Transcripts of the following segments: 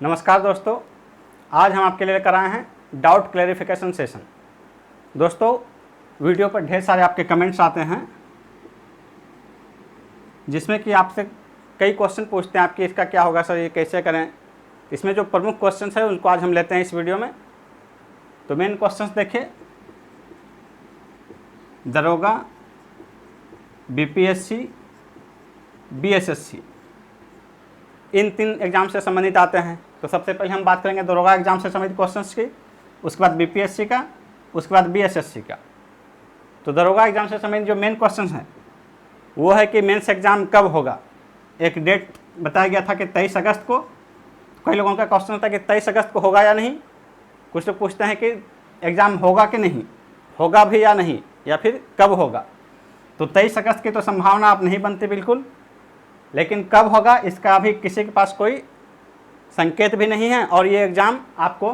नमस्कार दोस्तों, आज हम आपके लिए लेकर आए हैं डाउट क्लैरिफिकेशन सेशन। दोस्तों, वीडियो पर ढेर सारे आपके कमेंट्स आते हैं जिसमें कि आपसे कई क्वेश्चन पूछते हैं आपकी इसका क्या होगा सर, ये कैसे करें। इसमें जो प्रमुख क्वेश्चन है उनको आज हम लेते हैं इस वीडियो में। तो मेन क्वेश्चंस देखिए, दरोगा, बीपीएससी, बीएसएससी, इन 3 एग्जाम से संबंधित आते हैं। तो सबसे पहले हम बात करेंगे दरोगा एग्जाम से संबंधित क्वेश्चंस की, उसके बाद बीपीएससी का, उसके बाद बीएसएससी का। तो दरोगा एग्जाम से संबंधित जो मेन क्वेश्चंस हैं वो है कि मेंस एग्जाम कब होगा। एक डेट बताया गया था कि 23 अगस्त को। कई लोगों का क्वेश्चन होता है कि 23 अगस्त को होगा या नहीं। कुछ लोग पूछते हैं कि एग्ज़ाम होगा कि नहीं, होगा भी या नहीं, या फिर कब होगा। तो 23 अगस्त की तो संभावना आप नहीं बनती बिल्कुल, लेकिन कब होगा इसका अभी किसी के पास कोई संकेत भी नहीं है। और ये एग्ज़ाम आपको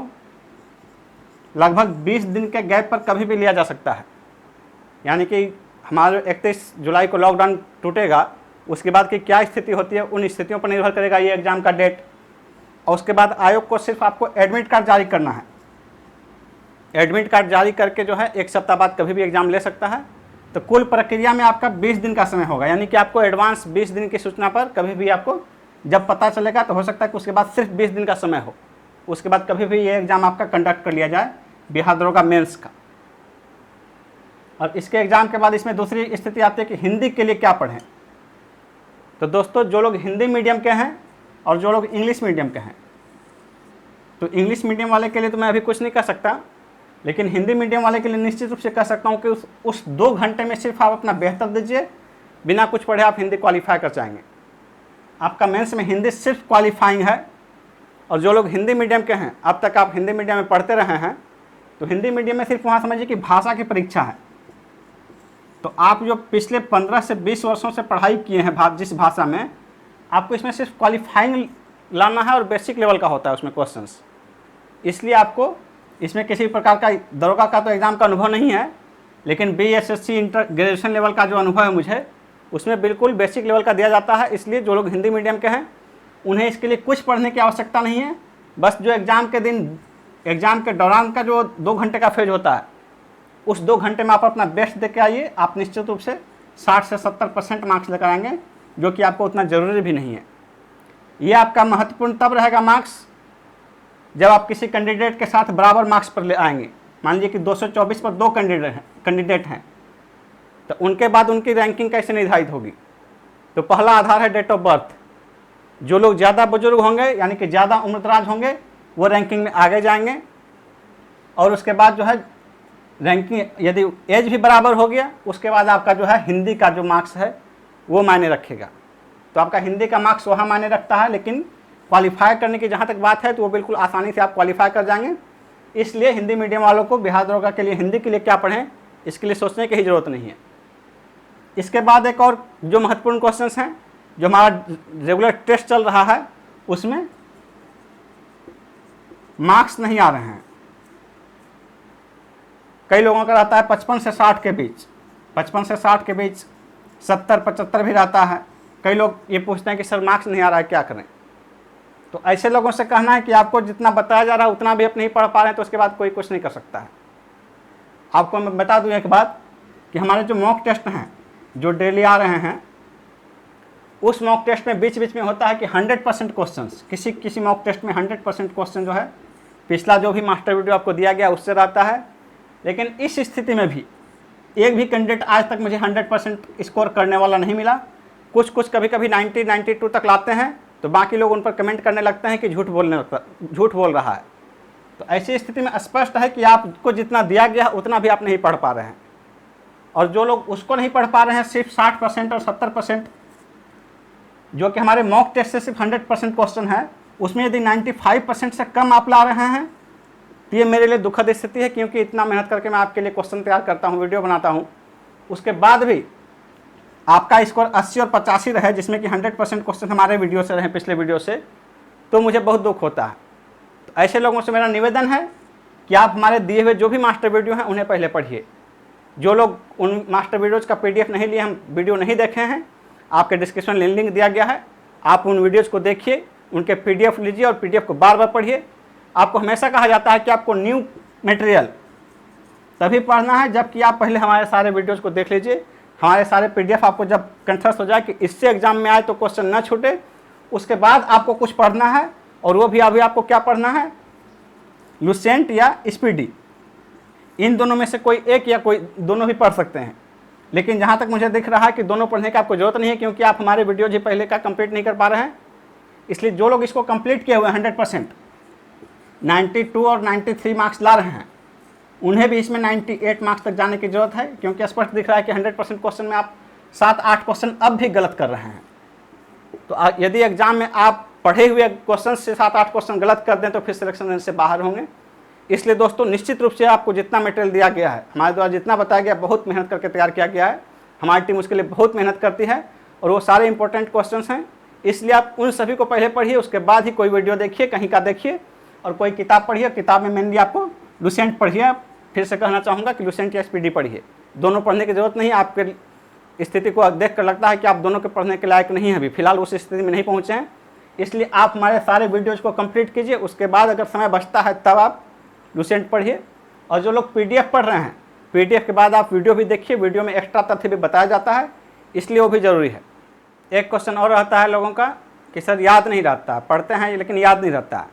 लगभग 20 दिन के गैप पर कभी भी लिया जा सकता है। यानी कि हमारे 31 जुलाई को लॉकडाउन टूटेगा, उसके बाद की क्या स्थिति होती है उन स्थितियों पर निर्भर करेगा ये एग्ज़ाम का डेट। और उसके बाद आयोग को सिर्फ आपको एडमिट कार्ड जारी करना है। एडमिट कार्ड जारी करके जो है 1 सप्ताह बाद कभी भी एग्ज़ाम ले सकता है। तो कुल प्रक्रिया में आपका 20 दिन का समय होगा। यानी कि आपको एडवांस 20 दिन की सूचना पर कभी भी आपको जब पता चलेगा तो हो सकता है कि उसके बाद सिर्फ 20 दिन का समय हो, उसके बाद कभी भी ये एग्ज़ाम आपका कंडक्ट कर लिया जाए बिहार दरोगा मेंस का। और इसके एग्ज़ाम के बाद इसमें दूसरी स्थिति आती है कि हिंदी के लिए क्या पढ़ें। तो दोस्तों, जो लोग हिंदी मीडियम के हैं और जो लोग इंग्लिश मीडियम के हैं, तो इंग्लिश मीडियम वाले के लिए तो मैं अभी कुछ नहीं कर सकता, लेकिन हिंदी मीडियम वाले के लिए निश्चित रूप से कह सकता हूँ कि उस 2 घंटे में सिर्फ आप अपना बेहतर दीजिए, बिना कुछ पढ़े आप हिंदी क्वालिफाई कर जाएंगे। आपका मेंस में हिंदी सिर्फ क्वालिफाइंग है। और जो लोग हिंदी मीडियम के हैं, अब तक आप हिंदी मीडियम में पढ़ते रहे हैं, तो हिंदी मीडियम में सिर्फ वहाँ समझिए कि भाषा की परीक्षा है। तो आप जो पिछले 15 से 20 वर्षों से पढ़ाई किए हैं जिस भाषा में, आपको इसमें सिर्फ क्वालिफाइंग लाना है और बेसिक लेवल का होता है उसमें क्वेश्चंस। इसलिए आपको इसमें किसी प्रकार का दरोगा का तो एग्ज़ाम का अनुभव नहीं है, लेकिन बीएसएससी इंटर ग्रेजुएशन लेवल का जो अनुभव है मुझे, उसमें बिल्कुल बेसिक लेवल का दिया जाता है। इसलिए जो लोग हिंदी मीडियम के हैं उन्हें इसके लिए कुछ पढ़ने की आवश्यकता नहीं है। बस जो एग्ज़ाम के दिन, एग्ज़ाम के दौरान का जो 2 घंटे का फेज होता है, उस 2 घंटे में आप अपना बेस्ट दे के आइए। आप निश्चित रूप से 60 से 70% मार्क्स लेकर आएंगे, जो कि आपको उतना ज़रूरी भी नहीं है। ये आपका महत्वपूर्ण तब रहेगा मार्क्स जब आप किसी कैंडिडेट के साथ बराबर मार्क्स पर ले आएंगे। मान लीजिए कि 224 पर 2 कैंडिडेट हैं, तो उनके बाद उनकी रैंकिंग कैसे निर्धारित होगी। तो पहला आधार है डेट ऑफ बर्थ। जो लोग ज़्यादा बुजुर्ग होंगे, यानी कि ज़्यादा उम्रदराज होंगे, वो रैंकिंग में आगे जाएंगे। और उसके बाद जो है रैंकिंग, यदि एज भी बराबर हो गया, उसके बाद आपका जो है हिंदी का जो मार्क्स है वो मायने रखेगा। तो आपका हिंदी का मार्क्स वहाँ मायने रखता है, लेकिन क्वालिफाई करने की जहाँ तक बात है तो वो बिल्कुल आसानी से आप क्वालिफाई कर जाएंगे। इसलिए हिंदी मीडियम वालों को बिहार दरोगा के लिए हिंदी के लिए क्या पढ़ें, इसके लिए सोचने की ही ज़रूरत नहीं है। इसके बाद एक और जो महत्वपूर्ण क्वेश्चंस हैं, जो हमारा रेगुलर टेस्ट चल रहा है उसमें मार्क्स नहीं आ रहे हैं। कई लोगों का रहता है 55 से 60 के बीच, 55 से 60 के बीच, 70-75 भी रहता है। कई लोग ये पूछते हैं कि सर मार्क्स नहीं आ रहा है, क्या करें। तो ऐसे लोगों से कहना है कि आपको जितना बताया जा रहा है उतना भी आप नहीं पढ़ पा रहे हैं, तो उसके बाद कोई कुछ नहीं कर सकता है। आपको मैं बता दूं एक बात कि हमारे जो मॉक टेस्ट हैं जो डेली आ रहे हैं, उस मॉक टेस्ट में बीच बीच में होता है कि 100% क्वेश्चंस, किसी मॉक टेस्ट में 100% क्वेश्चन जो है पिछला जो भी मास्टर वीडियो आपको दिया गया उससे रहता है। लेकिन इस स्थिति में भी एक भी कैंडिडेट आज तक मुझे 100% स्कोर करने वाला नहीं मिला। कुछ कभी 90-92 तक लाते हैं, तो बाकी लोग उन पर कमेंट करने लगते हैं कि झूठ बोल रहा है। तो ऐसी स्थिति में स्पष्ट है कि आपको जितना दिया गया है उतना भी आप नहीं पढ़ पा रहे हैं। और जो लोग उसको नहीं पढ़ पा रहे हैं, सिर्फ 60% और 70%, जो कि हमारे मॉक टेस्ट से सिर्फ 100% क्वेश्चन है, उसमें यदि 95% से कम आप ला रहे हैं, तो ये मेरे लिए दुखद स्थिति है। क्योंकि इतना मेहनत करके मैं आपके लिए क्वेश्चन तैयार करता हूँ, वीडियो बनाता हूँ, उसके बाद भी आपका स्कोर 80 और 85 रहे, जिसमें कि 100% क्वेश्चन हमारे वीडियो से रहे, पिछले वीडियो से, तो मुझे बहुत दुख होता है। तो ऐसे लोगों से मेरा निवेदन है कि आप हमारे दिए हुए जो भी मास्टर वीडियो हैं उन्हें पहले पढ़िए। जो लोग उन मास्टर वीडियोज़ का PDF नहीं लिए, हम वीडियो नहीं देखे हैं, आपके डिस्क्रिप्शन में लिंक दिया गया है, आप उन वीडियोज़ को देखिए। उनके PDF लीजिए और PDF को बार बार पढ़िए। आपको हमेशा कहा जाता है कि आपको न्यू मटेरियल तभी पढ़ना है जबकि आप पहले हमारे सारे वीडियोज़ को देख लीजिए। हमारे सारे PDF आपको जब कंठस्थ हो जाए कि इससे एग्जाम में आए तो क्वेश्चन ना छूटे, उसके बाद आपको कुछ पढ़ना है। और वो भी अभी आपको क्या पढ़ना है, लुसेंट या स्पीडी, इन दोनों में से कोई एक या कोई दोनों भी पढ़ सकते हैं। लेकिन जहाँ तक मुझे दिख रहा है कि दोनों पढ़ने की आपको ज़रूरत नहीं है, क्योंकि आप हमारे वीडियो जी पहले का कंप्लीट नहीं कर पा रहे हैं। इसलिए जो लोग इसको कंप्लीट किए हुए हैं 100%, 92 और 93 मार्क्स ला रहे हैं, उन्हें भी इसमें 98 मार्क्स तक जाने की जरूरत है, क्योंकि स्पष्ट दिख रहा है कि 100% क्वेश्चन में आप 7-8 क्वेश्चन अब भी गलत कर रहे हैं। तो यदि एग्जाम में आप पढ़े हुए क्वेश्चन से 7-8 क्वेश्चन गलत कर दें तो फिर सिलेक्शन से बाहर होंगे। इसलिए दोस्तों निश्चित रूप से आपको जितना मटेरियल दिया गया है, हमारे द्वारा जितना बताया गया, बहुत मेहनत करके तैयार किया गया है। हमारी टीम उसके लिए बहुत मेहनत करती है और वो सारे इंपॉर्टेंट क्वेश्चंस हैं। इसलिए आप उन सभी को पहले पढ़िए, उसके बाद ही कोई वीडियो देखिए, कहीं का देखिए और कोई किताब पढ़िए। किताब में मेनली आपको लुसेंट पढ़िए। फिर से कहना चाहूँगा कि लुसेंट या स्पीडी पढ़िए, दोनों पढ़ने की जरूरत नहीं। आपके स्थिति को देख कर लगता है कि आप दोनों के पढ़ने के लायक नहीं हैं, अभी फिलहाल उस स्थिति में नहीं पहुँचे हैं। इसलिए आप हमारे सारे वीडियोज़ को कंप्लीट कीजिए, उसके बाद अगर समय बचता है तब आप लुसेंट पढ़िए। और जो लोग PDF पढ़ रहे हैं, PDF के बाद आप वीडियो भी देखिए, वीडियो में एक्स्ट्रा तथ्य भी बताया जाता है, इसलिए वो भी ज़रूरी है। एक क्वेश्चन और रहता है लोगों का कि सर याद नहीं रहता, पढ़ते हैं लेकिन याद नहीं रहता।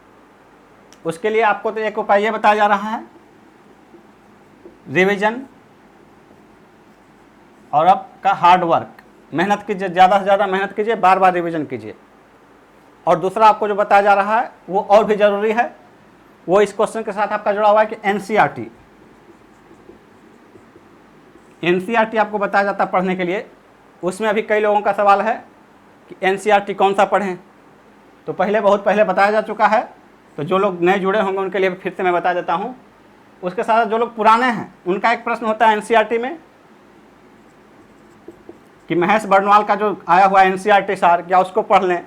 उसके लिए आपको तो एक उपाय ये बताया जा रहा है, रिवीजन और आपका हार्ड वर्क। मेहनत कीजिए, ज़्यादा से ज़्यादा मेहनत कीजिए, बार बार रिवीजन कीजिए। और दूसरा आपको जो बताया जा रहा है वो और भी ज़रूरी है, वो इस क्वेश्चन के साथ आपका जुड़ा हुआ है कि NCERT आपको बताया जाता है पढ़ने के लिए। उसमें अभी कई लोगों का सवाल है कि NCERT कौन सा पढ़ें। तो बहुत पहले बताया जा चुका है, तो जो लोग नए जुड़े होंगे उनके लिए फिर से मैं बता देता हूँ। उसके साथ जो लोग पुराने हैं उनका एक प्रश्न होता है NCERT में कि महेश बर्नवाल का जो आया हुआ है NCERT सार, क्या उसको पढ़ लें।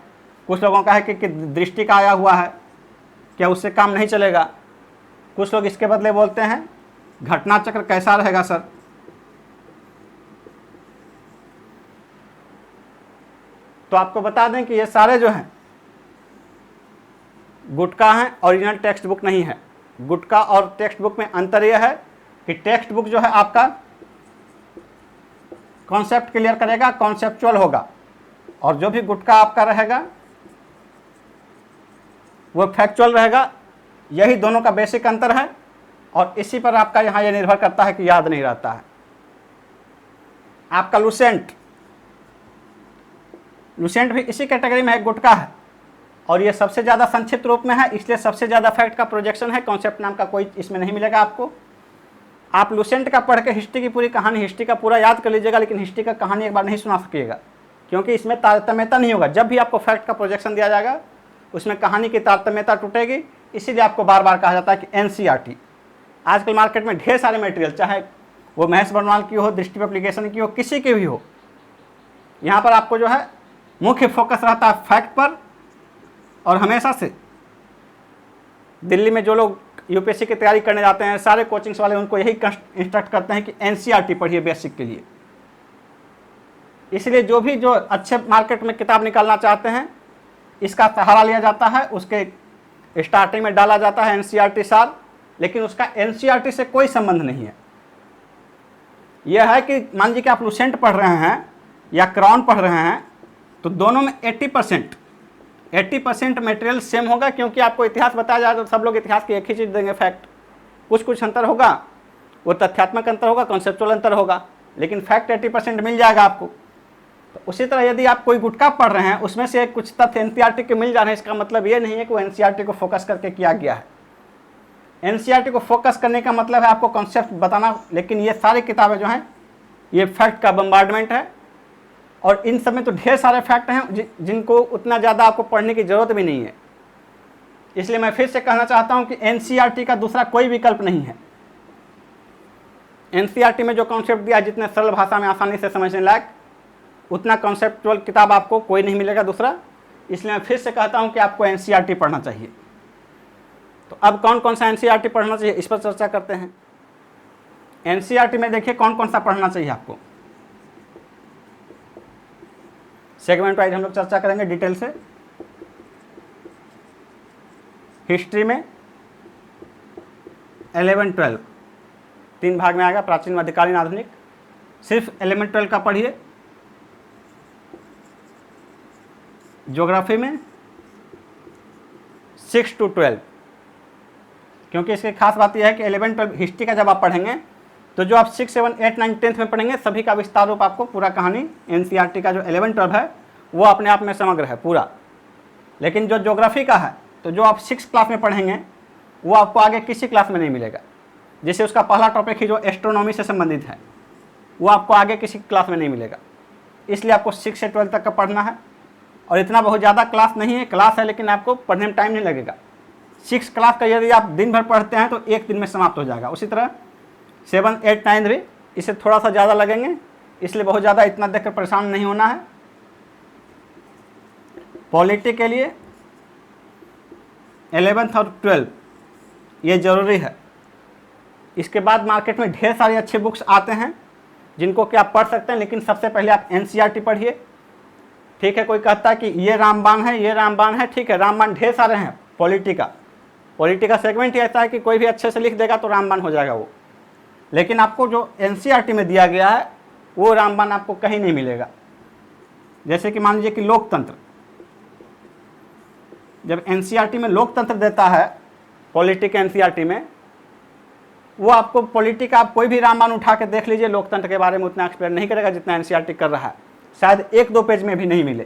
कुछ लोगों का है कि दृष्टि का आया हुआ है, क्या उससे काम नहीं चलेगा। कुछ लोग इसके बदले बोलते हैं घटना चक्र कैसा रहेगा सर। तो आपको बता दें कि ये सारे जो हैं गुटका हैं, ओरिजिनल टेक्स्ट बुक नहीं है। गुटका और टेक्स्ट बुक में अंतर यह है कि टेक्स्ट बुक जो है आपका कॉन्सेप्ट क्लियर करेगा, कॉन्सेप्चुअल होगा, और जो भी गुटका आपका रहेगा वो फैक्चुअल रहेगा। यही दोनों का बेसिक अंतर है और इसी पर आपका यहाँ ये निर्भर करता है कि याद नहीं रहता है। आपका लुसेंट भी इसी कैटेगरी में एक गुटका है और ये सबसे ज़्यादा संक्षिप्त रूप में है, इसलिए सबसे ज़्यादा फैक्ट का प्रोजेक्शन है। कॉन्सेप्ट नाम का कोई इसमें नहीं मिलेगा आपको। आप लुसेंट का पढ़ के हिस्ट्री की पूरी कहानी, हिस्ट्री का पूरा याद कर लीजिएगा, लेकिन हिस्ट्री का कहानी एक बार नहीं सुना सकिएगा, क्योंकि इसमें तारतम्यता नहीं होगा। जब भी आपको फैक्ट का प्रोजेक्शन दिया जाएगा उसमें कहानी की तारतम्यता टूटेगी। इसीलिए आपको बार बार कहा जाता है कि NCERT। आजकल मार्केट में ढेर सारे मटेरियल, चाहे वो महेश बर्नवाल की हो, दृष्टि पब्लिकेशन की हो, किसी की भी हो, यहाँ पर आपको जो है मुख्य फोकस रहता है फैक्ट पर। और हमेशा से दिल्ली में जो लोग UPSC की तैयारी करने जाते हैं, सारे कोचिंग्स वाले उनको यही इंस्ट्रक्ट करते हैं कि NCERT पढ़िए बेसिक के लिए। इसलिए जो अच्छे मार्केट में किताब निकालना चाहते हैं इसका सहारा लिया जाता है, उसके स्टार्टिंग में डाला जाता है NCERT सार, लेकिन उसका NCERT से कोई संबंध नहीं है। यह है कि मान लीजिए कि आप लुसेंट पढ़ रहे हैं या क्राउन पढ़ रहे हैं, तो दोनों में 80% मटेरियल सेम होगा, क्योंकि आपको इतिहास बताया जाए तो सब लोग इतिहास की एक ही चीज़ देंगे, फैक्ट। कुछ अंतर होगा, वो तथ्यात्मक अंतर होगा, कॉन्सेप्चुअल अंतर होगा, लेकिन फैक्ट 80% मिल जाएगा आपको। तो उसी तरह यदि आप कोई गुटका पढ़ रहे हैं, उसमें से कुछ तथ्य NCERT के मिल जा रहे हैं, इसका मतलब ये नहीं है कि वो NCERT को फोकस करके किया गया है। NCERT को फोकस करने का मतलब है आपको कॉन्सेप्ट बताना, लेकिन ये सारी किताबें जो हैं ये फैक्ट का बम्बार्डमेंट है, और इन सब में तो ढेर सारे फैक्ट हैं जिनको उतना ज़्यादा आपको पढ़ने की ज़रूरत भी नहीं है। इसलिए मैं फिर से कहना चाहता हूं कि NCERT का दूसरा कोई विकल्प नहीं है। NCERT में जो कॉन्सेप्ट दिया है, जितने सरल भाषा में आसानी से समझने लायक, उतना कॉन्सेप्चुअल किताब आपको कोई नहीं मिलेगा दूसरा। इसलिए मैं फिर से कहता हूं कि आपको NCERT पढ़ना चाहिए। तो अब कौन कौन सा NCERT पढ़ना चाहिए इस पर चर्चा करते हैं। NCERT में देखिए कौन कौन सा पढ़ना चाहिए आपको। सेगमेंट वाइज हम लोग चर्चा करेंगे डिटेल से। हिस्ट्री में 11 12 3 भाग में आएगा, प्राचीन, मध्यकालीन, आधुनिक। सिर्फ 11 12 का पढ़िए। ज्योग्राफी में 6 to 12, क्योंकि इसकी खास बात यह है कि 11 12 हिस्ट्री का जब आप पढ़ेंगे तो जो आप 6 7 8 9 10th में पढ़ेंगे सभी का विस्तार रूप आपको पूरा कहानी एनसीईआरटी का जो 11 12 है वो अपने आप में समग्र है पूरा। लेकिन जो ज्योग्राफी का है तो जो आप 6 क्लास में पढ़ेंगे वो आपको आगे किसी क्लास में नहीं मिलेगा। जैसे उसका पहला टॉपिक ही जो एस्ट्रोनॉमी से संबंधित है वो आपको आगे किसी क्लास में नहीं मिलेगा। इसलिए आपको 6 से 12 तक का पढ़ना है। और इतना बहुत ज़्यादा क्लास नहीं है, क्लास है लेकिन आपको पढ़ने में टाइम नहीं लगेगा। 6 क्लास का यदि आप दिन भर पढ़ते हैं तो एक दिन में समाप्त हो जाएगा। उसी तरह 7 8 9 भी इसे थोड़ा सा ज़्यादा लगेंगे, इसलिए बहुत ज़्यादा इतना देखकर परेशान नहीं होना है। पॉलिटी के लिए 11th और 12 ये ज़रूरी है। इसके बाद मार्केट में ढेर सारे अच्छे बुक्स आते हैं जिनको कि आप पढ़ सकते हैं, लेकिन सबसे पहले आप एनसीईआरटी पढ़िए। ठीक है, कोई कहता है कि ये रामबाण है, ये रामबाण है, ठीक है, रामबाण ढेर सारे हैं। पॉलिटी का सेगमेंट ही ऐसा है कि कोई भी अच्छे से लिख देगा तो रामबाण हो जाएगा वो। लेकिन आपको जो एनसीईआरटी में दिया गया है वो रामबाण आपको कहीं नहीं मिलेगा। जैसे कि मान लीजिए कि लोकतंत्र, जब एनसीईआरटी में लोकतंत्र देता है पॉलिटी के एनसीईआरटी में, वो आपको पॉलिटी का आप कोई भी रामबाण उठा के देख लीजिए, लोकतंत्र के बारे में उतना एक्सप्लेन नहीं करेगा जितना एनसीईआरटी कर रहा है। शायद 1-2 पेज में भी नहीं मिले।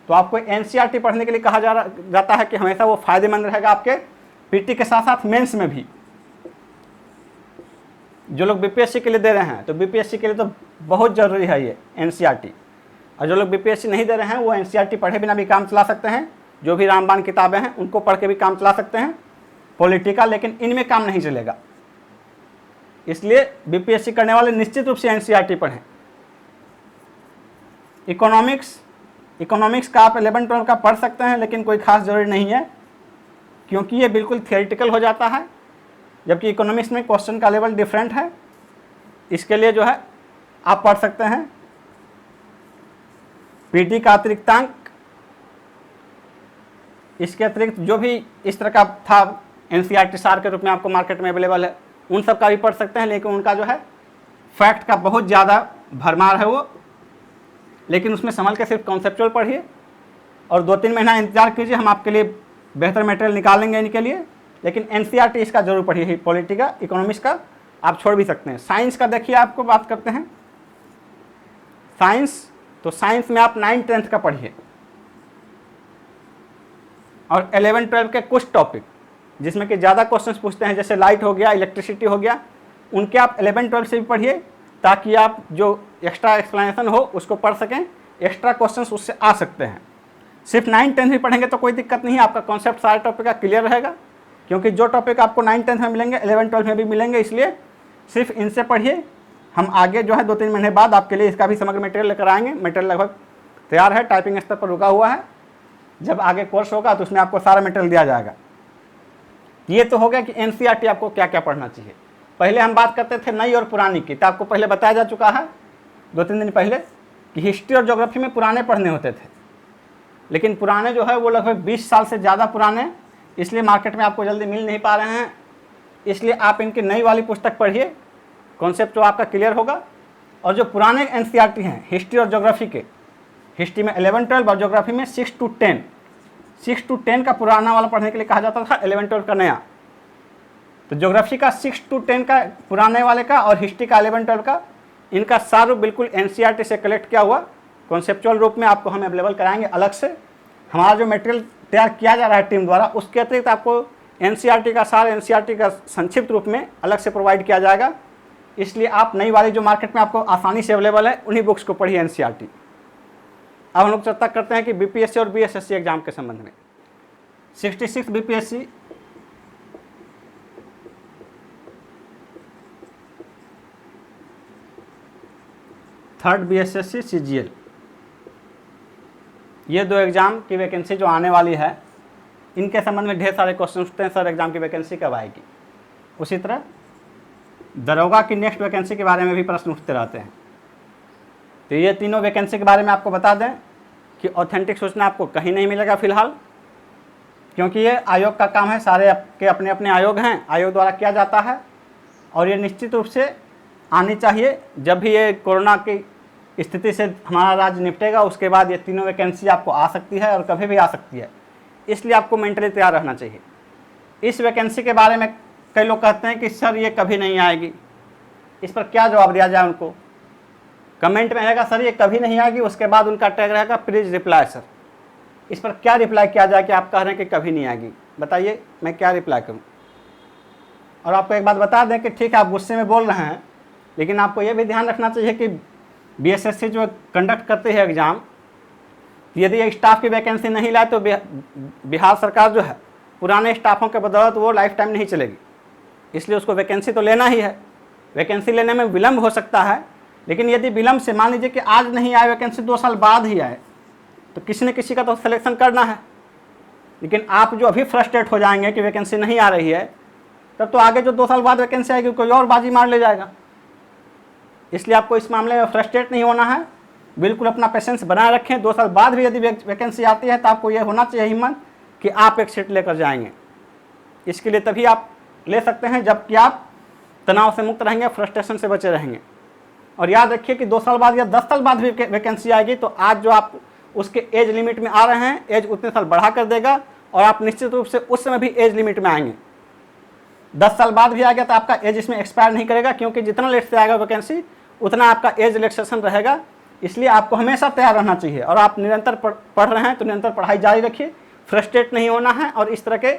तो आपको एनसीईआरटी पढ़ने के लिए कहा जाता है कि हमेशा वो फायदेमंद रहेगा आपके पीटी के साथ साथ मेंस में भी। जो लोग बीपीएससी के लिए दे रहे हैं तो बीपीएससी के लिए तो बहुत ज़रूरी है ये एनसीईआरटी। और जो लोग बीपीएससी नहीं दे रहे हैं वो एनसीईआरटी पढ़े बिना भी काम चला सकते हैं। जो भी रामबाण किताबें हैं उनको पढ़ के भी काम चला सकते हैं पॉलिटी का, लेकिन इनमें काम नहीं चलेगा। इसलिए बीपीएससी करने वाले निश्चित रूप से एनसीईआरटी पढ़ें। इकोनॉमिक्स का आप 11 12 का पढ़ सकते हैं, लेकिन कोई खास जरूरी नहीं है क्योंकि ये बिल्कुल थियोरेटिकल हो जाता है, जबकि इकोनॉमिक्स में क्वेश्चन का लेवल डिफरेंट है। इसके लिए जो है आप पढ़ सकते हैं पीटी का अतिरिक्तांक। इसके अतिरिक्त जो भी इस तरह का था एनसीईआरटी सार के रूप में आपको मार्केट में अवेलेबल है उन सब का भी पढ़ सकते हैं, लेकिन उनका जो है फैक्ट का बहुत ज़्यादा भरमार है वो। लेकिन उसमें संभल के सिर्फ कॉन्सेप्चुअल पढ़िए और 2-3 महीना इंतजार कीजिए, हम आपके लिए बेहतर मटेरियल निकालेंगे इनके लिए। लेकिन एनसीईआरटी इसका जरूर पढ़िए, पॉलिटी का, इकोनॉमिक्स का आप छोड़ भी सकते हैं। साइंस का देखिए, आपको बात करते हैं साइंस, तो साइंस में आप 9 10th का पढ़िए और 11 12 के कुछ टॉपिक जिसमें कि ज़्यादा क्वेश्चंस पूछते हैं, जैसे लाइट हो गया, इलेक्ट्रिसिटी हो गया, उनके आप 11 12 से भी पढ़िए ताकि आप जो एक्स्ट्रा एक्सप्लेनेशन हो उसको पढ़ सकें। एक्स्ट्रा क्वेश्चंस उससे आ सकते हैं। सिर्फ 9 10th भी पढ़ेंगे तो कोई दिक्कत नहीं है, आपका कॉन्सेप्ट सारे टॉपिक का क्लियर रहेगा, क्योंकि जो टॉपिक आपको 9 10th में मिलेंगे 11 12 में भी मिलेंगे। इसलिए सिर्फ इनसे पढ़िए। हम आगे जो है 2-3 महीने बाद आपके लिए इसका भी समग्र मटेरियल लेकर आएंगे। मटेरियल लगभग तैयार है, टाइपिंग स्तर पर रुका हुआ है। जब आगे कोर्स होगा तो उसमें आपको सारा मटेरियल दिया जाएगा। ये तो हो गया कि एनसीईआरटी आपको क्या क्या पढ़ना चाहिए। पहले हम बात करते थे नई और पुरानी की, तो आपको पहले बताया जा चुका है 2-3 दिन पहले कि हिस्ट्री और ज्योग्राफी में पुराने पढ़ने होते थे, लेकिन पुराने जो है वो लगभग 20 साल से ज़्यादा पुराने, इसलिए मार्केट में आपको जल्दी मिल नहीं पा रहे हैं। इसलिए आप इनकी नई वाली पुस्तक पढ़िए, कॉन्सेप्ट जो आपका क्लियर होगा। और जो पुराने एनसीईआरटी हैं हिस्ट्री और ज्योग्राफी के, हिस्ट्री में 11 12 और ज्योग्राफी में 6 to 10 का पुराना वाला पढ़ने के लिए कहा जाता था, 11 12 का नया। तो ज्योग्राफी का 6 to 10 का पुराने वाले का और हिस्ट्री का 11 12 का, इनका सार रूप बिल्कुल एनसीईआरटी से कलेक्ट किया हुआ कॉन्सेप्चुअल रूप में आपको हम अवेलेबल कराएंगे। अलग से हमारा जो मटेरियल तैयार किया जा रहा है टीम द्वारा, उसके अतिरिक्त आपको एनसीईआरटी का सार, एनसीईआरटी का संक्षिप्त रूप में अलग से प्रोवाइड किया जाएगा। इसलिए आप नई वाली जो मार्केट में आपको आसानी से अवेलेबल है उन्हीं बुक्स को पढ़िए एनसीईआरटी। अब हम लोग चर्चा करते हैं कि बीपीएससी और बीएसएससी एग्जाम के संबंध में। 66 बीपीएससी, थर्ड बीएसएससी सीजीएल, ये 2 एग्ज़ाम की वैकेंसी जो आने वाली है, इनके संबंध में ढेर सारे क्वेश्चन उठते हैं, सर एग्ज़ाम की वैकेंसी कब आएगी। उसी तरह दरोगा की नेक्स्ट वैकेंसी के बारे में भी प्रश्न उठते रहते हैं। तो ये तीनों वैकेंसी के बारे में आपको बता दें कि ऑथेंटिक सूचना आपको कहीं नहीं मिलेगा फिलहाल। क्योंकि ये आयोग का काम है, सारे के अपने अपने आयोग हैं, आयोग द्वारा किया जाता है और ये निश्चित रूप से आनी चाहिए। जब भी ये कोरोना की स्थिति से हमारा राज्य निपटेगा उसके बाद ये तीनों वैकेंसी आपको आ सकती है और कभी भी आ सकती है, इसलिए आपको मेंटली तैयार रहना चाहिए। इस वैकेंसी के बारे में कई लोग कहते हैं कि सर ये कभी नहीं आएगी, इस पर क्या जवाब दिया जाए उनको? कमेंट में रहेगा सर ये कभी नहीं आएगी, उसके बाद उनका टैग रहेगा प्लीज़ रिप्लाई सर। इस पर क्या रिप्लाई किया जाए कि आप कह रहे हैं कि कभी नहीं आएगी? बताइए मैं क्या रिप्लाई करूं? और आपको एक बात बता दें कि ठीक है आप गुस्से में बोल रहे हैं, लेकिन आपको ये भी ध्यान रखना चाहिए कि बीएसएससी जो कंडक्ट करती है एग्ज़ाम, यदि स्टाफ की वैकेंसी नहीं लाए तो बिहार सरकार जो है पुराने स्टाफों के बदौलत वो लाइफ टाइम नहीं चलेगी, इसलिए उसको वैकेंसी तो लेना ही है। वैकेंसी लेने में विलम्ब हो सकता है, लेकिन यदि विलम्ब से मान लीजिए कि आज नहीं आए वैकेंसी 2 साल बाद ही आए तो किसी न किसी का तो सिलेक्शन करना है। लेकिन आप जो अभी फ्रस्ट्रेट हो जाएंगे कि वैकेंसी नहीं आ रही है, तब तो आगे जो 2 साल बाद वैकेंसी आएगी कोई और बाजी मार ले जाएगा। इसलिए आपको इस मामले में फ्रस्ट्रेट नहीं होना है, बिल्कुल अपना पेशेंस बनाए रखें। 2 साल बाद भी यदि वैकेंसी आती है तो आपको ये होना चाहिए हिम्मत कि आप एक सीट लेकर जाएंगे। इसके लिए तभी आप ले सकते हैं जबकि आप तनाव से मुक्त रहेंगे, फ्रस्ट्रेशन से बचे रहेंगे। और याद रखिए कि 2 साल बाद या 10 साल बाद भी वैकेंसी आएगी तो आज जो आप उसके एज लिमिट में आ रहे हैं, एज उतने साल बढ़ा कर देगा और आप निश्चित रूप से उस समय भी एज लिमिट में आएंगे। 10 साल बाद भी आ गया तो आपका एज इसमें एक्सपायर नहीं करेगा, क्योंकि जितना लेट से आएगा वैकेंसी उतना आपका एज रिलैक्सेशन रहेगा। इसलिए आपको हमेशा तैयार रहना चाहिए और आप निरंतर पढ़ रहे हैं तो निरंतर पढ़ाई जारी रखिए, फ्रस्ट्रेट नहीं होना है और इस तरह के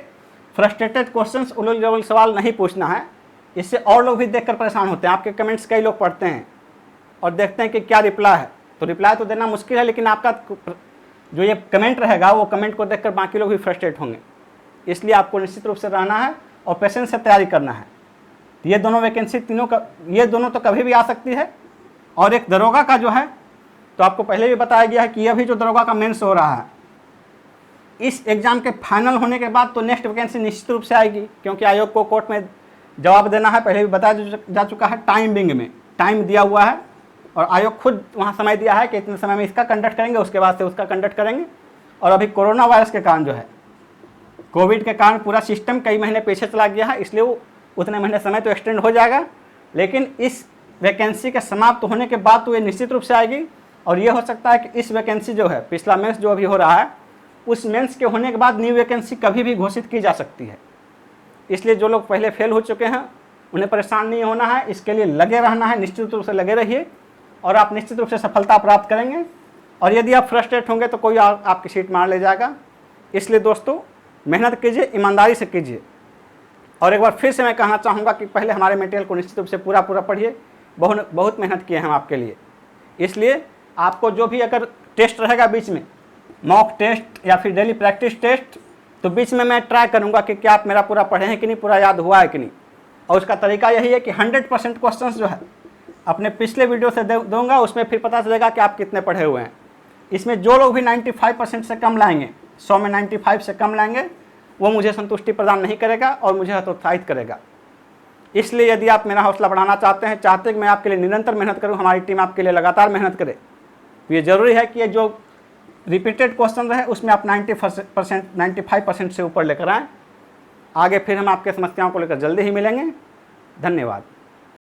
फ्रस्ट्रेटेड क्वेश्चंस, उलझ सवाल नहीं पूछना है। इससे और लोग भी देखकर परेशान होते हैं। आपके कमेंट्स कई लोग पढ़ते हैं और देखते हैं कि क्या रिप्लाई है, तो रिप्लाई तो देना मुश्किल है, लेकिन आपका जो ये कमेंट रहेगा वो कमेंट को देखकर बाकी लोग भी फ्रस्ट्रेट होंगे। इसलिए आपको निश्चित रूप से रहना है और पेशेंस से तैयारी करना है। ये दोनों वैकेंसी तीनों का, ये दोनों तो कभी भी आ सकती है। और एक दरोगा का जो है, तो आपको पहले भी बताया गया है कि यह भी जो दरोगा का मेंस हो रहा है, इस एग्ज़ाम के फाइनल होने के बाद तो नेक्स्ट वैकेंसी निश्चित रूप से आएगी, क्योंकि आयोग को कोर्ट में जवाब देना है। पहले भी बताया जा चुका है, टाइमिंग में टाइम दिया हुआ है और आयोग खुद वहाँ समय दिया है कि इतने समय में इसका कंडक्ट करेंगे, उसके बाद से उसका कंडक्ट करेंगे। और अभी कोरोना वायरस के कारण जो है, कोविड के कारण पूरा सिस्टम कई महीने पीछे चला गया है, इसलिए वो उतने महीने समय तो एक्सटेंड हो जाएगा, लेकिन इस वैकेंसी के समाप्त होने के बाद तो ये निश्चित रूप से आएगी। और ये हो सकता है कि इस वैकेंसी जो है, पिछला मेंस जो अभी हो रहा है, उस मेंस के होने के बाद न्यू वैकेंसी कभी भी घोषित की जा सकती है। इसलिए जो लोग पहले फेल हो चुके हैं उन्हें परेशान नहीं होना है, इसके लिए लगे रहना है, निश्चित रूप से लगे रहिए और आप निश्चित रूप से सफलता प्राप्त करेंगे। और यदि आप फ्रस्ट्रेट होंगे तो कोई और आपकी सीट मार ले जाएगा। इसलिए दोस्तों मेहनत कीजिए, ईमानदारी से कीजिए। और एक बार फिर से मैं कहना चाहूँगा कि पहले हमारे मटेरियल को निश्चित रूप से पूरा पढ़िए, बहुत मेहनत किए हैं हम आपके लिए। इसलिए आपको जो भी अगर टेस्ट रहेगा बीच में, मॉक टेस्ट या फिर डेली प्रैक्टिस टेस्ट, तो बीच में मैं ट्राई करूँगा कि क्या आप मेरा पूरा पढ़े हैं कि नहीं, पूरा याद हुआ है कि नहीं। और उसका तरीका यही है कि 100% क्वेश्चंस जो है अपने पिछले वीडियो से दूंगा, उसमें फिर पता चलेगा कि आप कितने पढ़े हुए हैं। इसमें जो लोग भी 95% से कम लाएंगे, 100 में 95 से कम लाएंगे, वो मुझे संतुष्टि प्रदान नहीं करेगा और मुझे हतोत्साहित करेगा। इसलिए यदि आप मेरा हौसला बढ़ाना चाहते हैं कि मैं आपके लिए निरंतर मेहनत करूँ, हमारी टीम आपके लिए लगातार मेहनत करे, तो ये ज़रूरी है कि ये जो रिपीटेड क्वेश्चन रहे उसमें आप 95% से ऊपर लेकर आएँ। आगे फिर हम आपके समस्याओं को लेकर जल्दी ही मिलेंगे। धन्यवाद।